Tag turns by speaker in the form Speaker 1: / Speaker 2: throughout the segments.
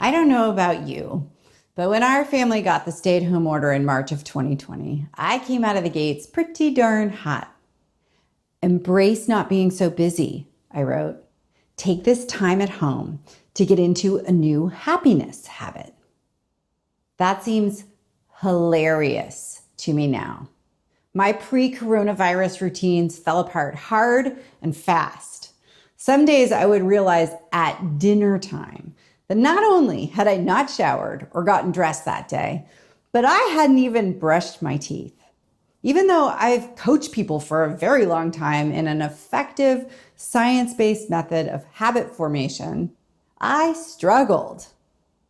Speaker 1: I don't know about you, but when our family got the stay-at-home order in March of 2020, I came out of the gates pretty darn hot. Embrace not being so busy, I wrote. Take this time at home to get into a new happiness habit. That seems hilarious to me now. My pre-coronavirus routines fell apart hard and fast. Some days I would realize at dinner time that not only had I not showered or gotten dressed that day, but I hadn't even brushed my teeth. Even though I've coached people for a very long time in an effective science-based method of habit formation, I struggled.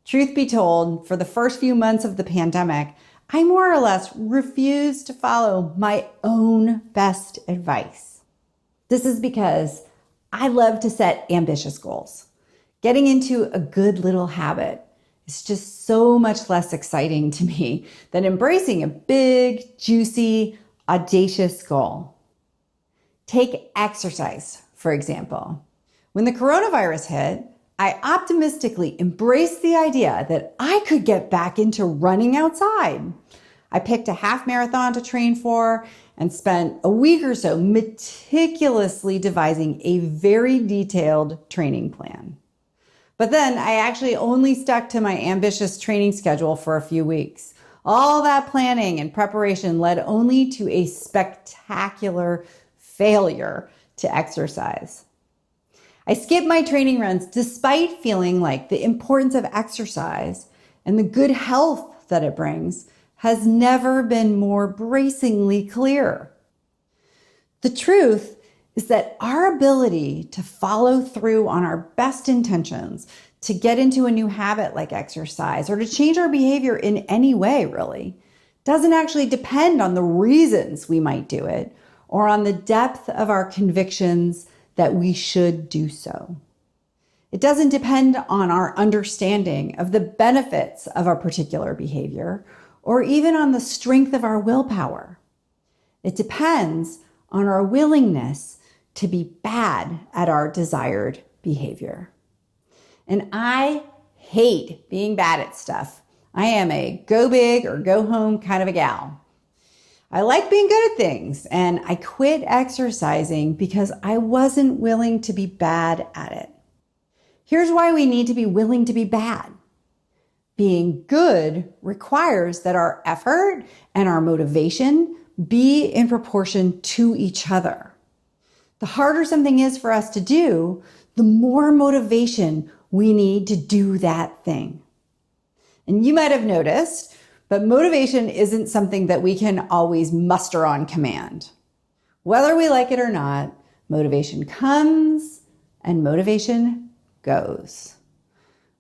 Speaker 1: Truth be told, for the first few months of the pandemic, I more or less refused to follow my own best advice. This is because I love to set ambitious goals. Getting into a good little habit is just so much less exciting to me than embracing a big, juicy, audacious goal. Take exercise, for example. When the coronavirus hit, I optimistically embraced the idea that I could get back into running outside. I picked a half marathon to train for and spent a week or so meticulously devising a very detailed training plan. But then I actually only stuck to my ambitious training schedule for a few weeks. All that planning and preparation led only to a spectacular failure to exercise. I skipped my training runs despite feeling like the importance of exercise and the good health that it brings has never been more bracingly clear. The truth is that our ability to follow through on our best intentions, to get into a new habit like exercise, or to change our behavior in any way, really, doesn't actually depend on the reasons we might do it or on the depth of our convictions that we should do so. It doesn't depend on our understanding of the benefits of a particular behavior or even on the strength of our willpower. It depends on our willingness to be bad at our desired behavior. And I hate being bad at stuff. I am a go big or go home kind of a gal. I like being good at things, and I quit exercising because I wasn't willing to be bad at it. Here's why we need to be willing to be bad. Being good requires that our effort and our motivation be in proportion to each other. The harder something is for us to do, the more motivation we need to do that thing. And you might have noticed, but motivation isn't something that we can always muster on command. Whether we like it or not, motivation comes and motivation goes.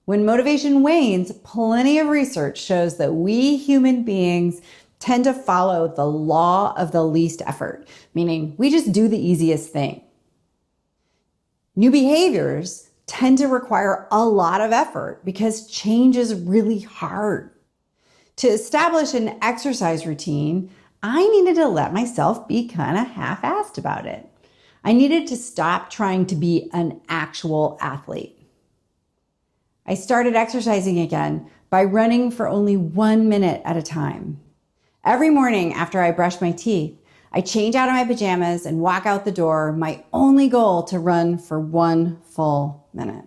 Speaker 1: When motivation wanes, plenty of research shows that we human beings tend to follow the law of the least effort, meaning we just do the easiest thing. New behaviors tend to require a lot of effort because change is really hard. To establish an exercise routine, I needed to let myself be kind of half-assed about it. I needed to stop trying to be an actual athlete. I started exercising again by running for only 1 minute at a time. Every morning after I brush my teeth, I change out of my pajamas and walk out the door, my only goal to run for 1 full minute.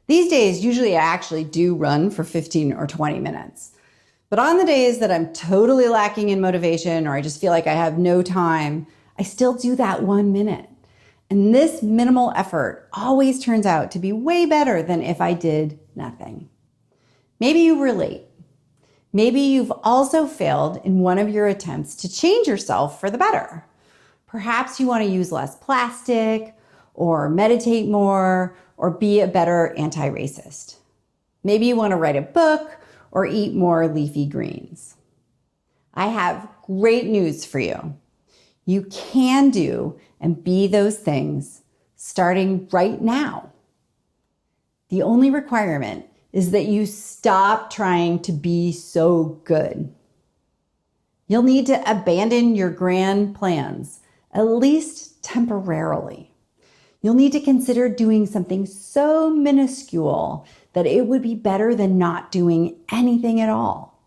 Speaker 1: These days, usually I actually do run for 15 or 20 minutes. But on the days that I'm totally lacking in motivation or I just feel like I have no time, I still do that 1 minute. And this minimal effort always turns out to be way better than if I did nothing. Maybe you relate. Maybe you've also failed in one of your attempts to change yourself for the better. Perhaps you want to use less plastic or meditate more or be a better anti-racist. Maybe you want to write a book or eat more leafy greens. I have great news for you. You can do and be those things starting right now. The only requirement is that you stop trying to be so good. You'll need to abandon your grand plans, at least temporarily. You'll need to consider doing something so minuscule that it would be better than not doing anything at all.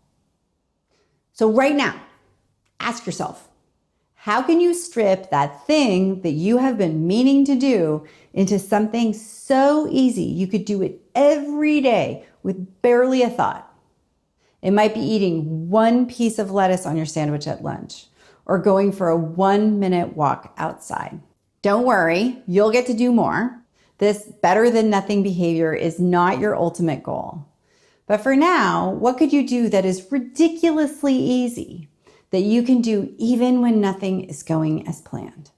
Speaker 1: So right now, ask yourself, how can you strip that thing that you have been meaning to do into something so easy you could do it every day with barely a thought? It might be eating one piece of lettuce on your sandwich at lunch or going for a 1-minute walk outside. Don't worry, you'll get to do more. This better than nothing behavior is not your ultimate goal. But for now, what could you do that is ridiculously easy that you can do even when nothing is going as planned?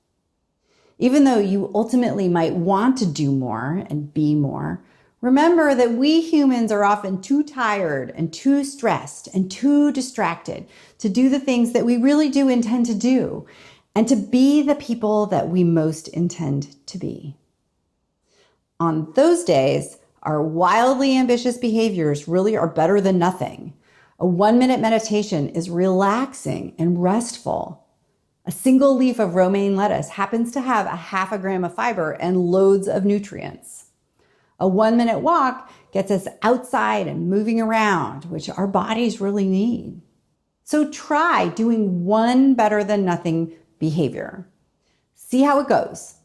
Speaker 1: Even though you ultimately might want to do more and be more, remember that we humans are often too tired and too stressed and too distracted to do the things that we really do intend to do and to be the people that we most intend to be. On those days, our wildly ambitious behaviors really are better than nothing. A 1-minute meditation is relaxing and restful. A single leaf of romaine lettuce happens to have 0.5 gram of fiber and loads of nutrients. A 1-minute walk gets us outside and moving around, which our bodies really need. So try doing one better than nothing behavior. See how it goes.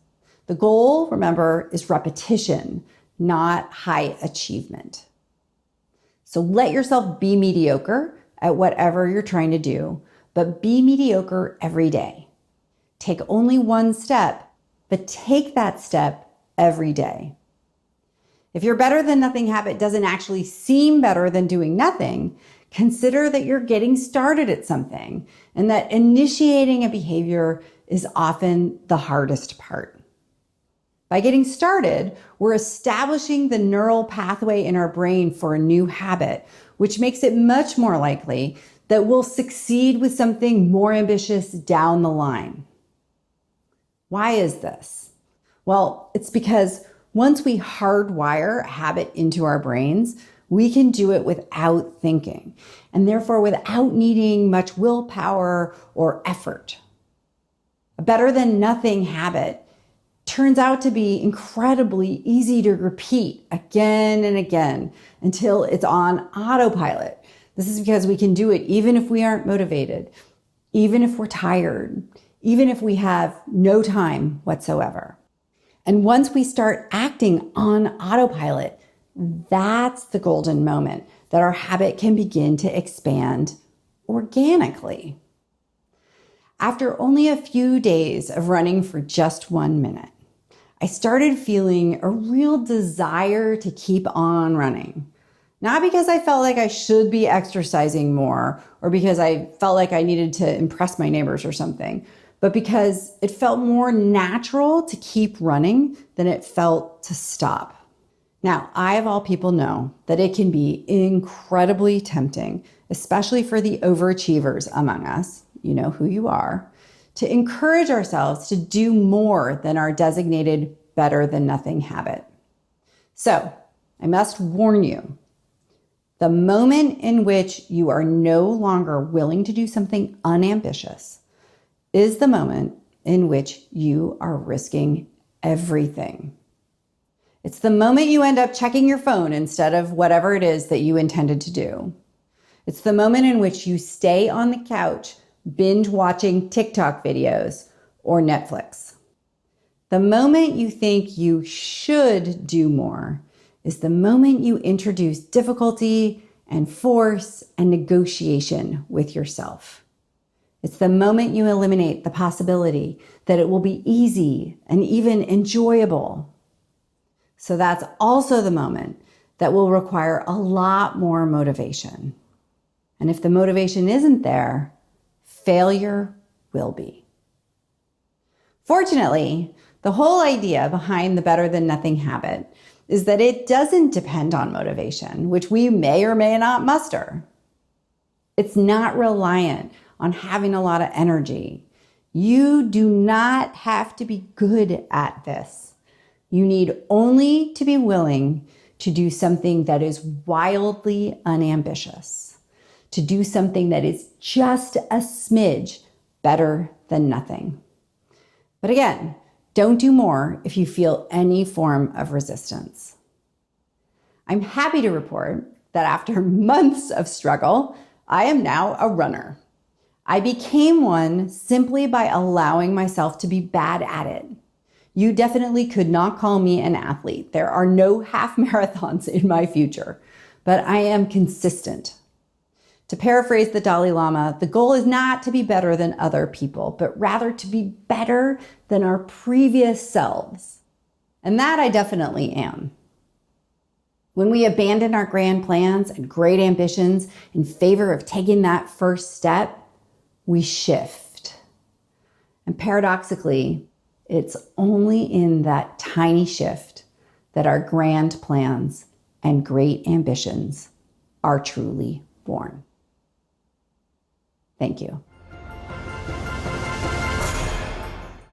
Speaker 1: The goal, remember, is repetition, not high achievement. So let yourself be mediocre at whatever you're trying to do, but be mediocre every day. Take only one step, but take that step every day. If your better than nothing habit doesn't actually seem better than doing nothing, consider that you're getting started at something and that initiating a behavior is often the hardest part. By getting started, we're establishing the neural pathway in our brain for a new habit, which makes it much more likely that we'll succeed with something more ambitious down the line. Why is this? Well, it's because once we hardwire a habit into our brains, we can do it without thinking, and therefore without needing much willpower or effort. A better than nothing habit turns out to be incredibly easy to repeat again and again until it's on autopilot. This is because we can do it even if we aren't motivated, even if we're tired, even if we have no time whatsoever. And once we start acting on autopilot, that's the golden moment that our habit can begin to expand organically. After only a few days of running for just 1 minute, I started feeling a real desire to keep on running. Not because I felt like I should be exercising more or because I felt like I needed to impress my neighbors or something, but because it felt more natural to keep running than it felt to stop. Now, I, of all people, know that it can be incredibly tempting, especially for the overachievers among us, you know who you are, to encourage ourselves to do more than our designated better than nothing habit. So, I must warn you, the moment in which you are no longer willing to do something unambitious is the moment in which you are risking everything. It's the moment you end up checking your phone instead of whatever it is that you intended to do. It's the moment in which you stay on the couch binge watching TikTok videos or Netflix. The moment you think you should do more is the moment you introduce difficulty and force and negotiation with yourself. It's the moment you eliminate the possibility that it will be easy and even enjoyable. So that's also the moment that will require a lot more motivation. And if the motivation isn't there, failure will be. Fortunately, the whole idea behind the better than nothing habit is that it doesn't depend on motivation, which we may or may not muster. It's not reliant on having a lot of energy. You do not have to be good at this. You need only to be willing to do something that is wildly unambitious, to do something that is just a smidge better than nothing. But again, Don't do more if you feel any form of resistance. I'm happy to report that after months of struggle, I am now a runner. I became one simply by allowing myself to be bad at it. You definitely could not call me an athlete. There are no half marathons in my future, but I am consistent. To paraphrase the Dalai Lama, the goal is not to be better than other people, but rather to be better than our previous selves. And that I definitely am. When we abandon our grand plans and great ambitions in favor of taking that first step, we shift. And paradoxically, it's only in that tiny shift that our grand plans and great ambitions are truly born. Thank you.